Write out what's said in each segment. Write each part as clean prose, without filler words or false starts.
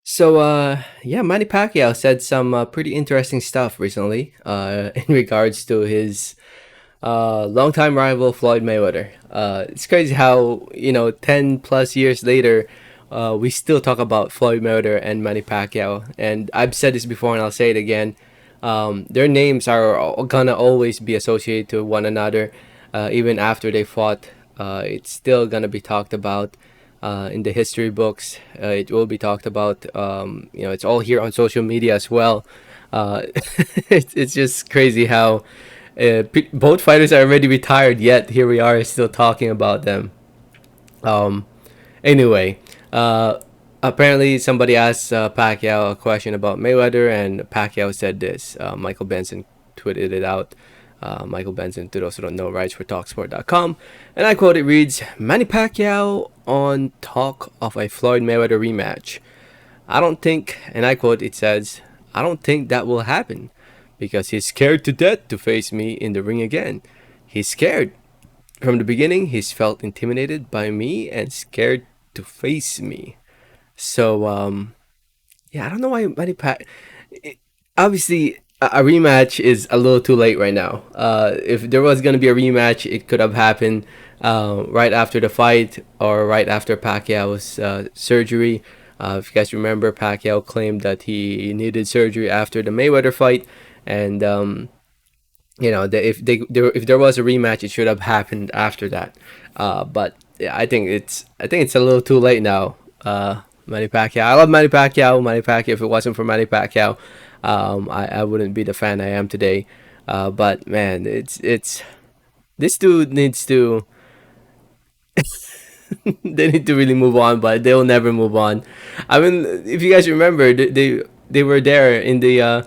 Yeah, Manny Pacquiao said some pretty interesting stuff recently in regards to his longtime rival Floyd Mayweather. It's crazy how 10 plus years later, we still talk about Floyd Mayweather and Manny Pacquiao. And I've said this before, and I'll say it again. Their names are gonna always be associated to one another, even after they fought. It's still gonna be talked about in the history books. It will be talked about. It's all here on social media as well. It's just crazy how both fighters are already retired, yet here we are still talking about them. Um, anyway, uh, apparently somebody asked Pacquiao a question about Mayweather, and Pacquiao said this. Michael Benson tweeted it out. Michael Benson, to those who don't know, writes for Talksport.com. And I quote, it reads, Manny Pacquiao on talk of a Floyd Mayweather rematch. I don't think, and I quote, it says, I don't think that will happen because he's scared to death to face me in the ring again. He's scared. From the beginning, he's felt intimidated by me and scared to face me. Yeah, I don't know why Manny Pac. Obviously, a rematch is a little too late right now. If there was gonna be a rematch, it could have happened right after the fight or right after Pacquiao's surgery. If you guys remember, Pacquiao claimed that he needed surgery after the Mayweather fight, and if there was a rematch, it should have happened after that. But yeah, I think it's a little too late now. Manny Pacquiao, I love Manny Pacquiao. Manny Pacquiao. If it wasn't for Manny Pacquiao, I wouldn't be the fan I am today. But man, it's this dude needs to they need to really move on, but they'll never move on. I mean, if you guys remember, they were there in uh,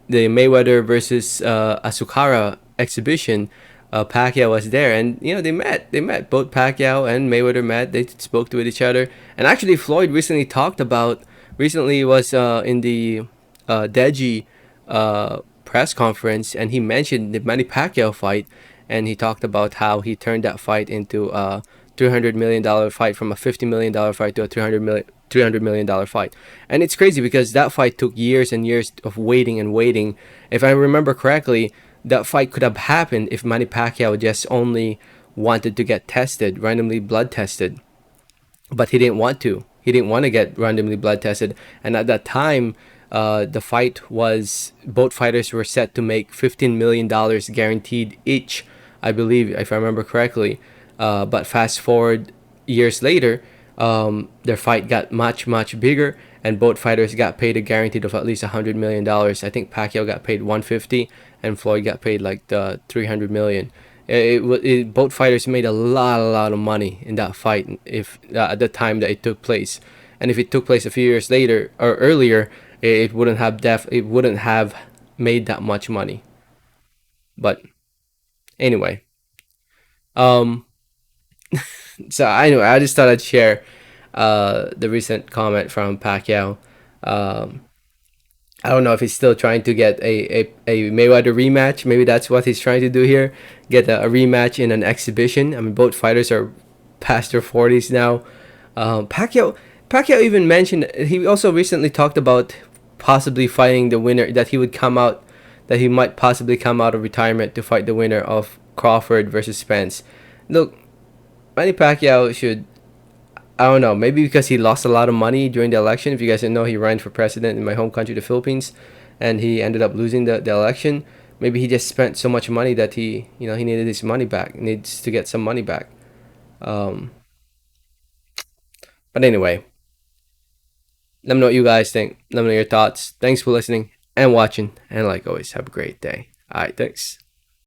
the Mayweather versus Asukara exhibition. Pacquiao was there, and they met. They met. Both Pacquiao and Mayweather met. They spoke to each other, and actually Floyd recently talked about. Recently was in the Deji press conference, and he mentioned the Manny Pacquiao fight, and he talked about how he turned that fight into a $300 million fight from a $50 million fight to a $300 million fight. And it's crazy because that fight took years and years of waiting and waiting. If I remember correctly, that fight could have happened if Manny Pacquiao just only wanted to get tested, randomly blood tested, but he didn't want to. He didn't want to get randomly blood tested, and at that time, the fight was both fighters were set to make $15 million guaranteed each, I believe, if I remember correctly. But fast forward years later, their fight got much bigger, and both fighters got paid a guaranteed of at least $100 million. I think Pacquiao got paid 150, and Floyd got paid like the 300 million. Both fighters made a lot of money in that fight if at the time that it took place, and if it took place a few years later or earlier, it wouldn't have made that much money. But anyway, um, I just thought I'd share the recent comment from Pacquiao. Um, I don't know if he's still trying to get a Mayweather rematch. Maybe that's what he's trying to do here. Get a rematch in an exhibition. I mean, both fighters are past their 40s now. Pacquiao even mentioned, he also recently talked about possibly fighting the winner, that he would come out, that he might possibly come out of retirement to fight the winner of Crawford versus Spence. Look, Manny Pacquiao should, I don't know, maybe because he lost a lot of money during the election. If you guys didn't know, he ran for president in my home country, the Philippines, and he ended up losing the election. Maybe he just spent so much money that he needed his money back, needs to get some money back. Um, but anyway, let me know what you guys think. Let me know your thoughts. Thanks for listening and watching. And like always, have a great day. All right, thanks.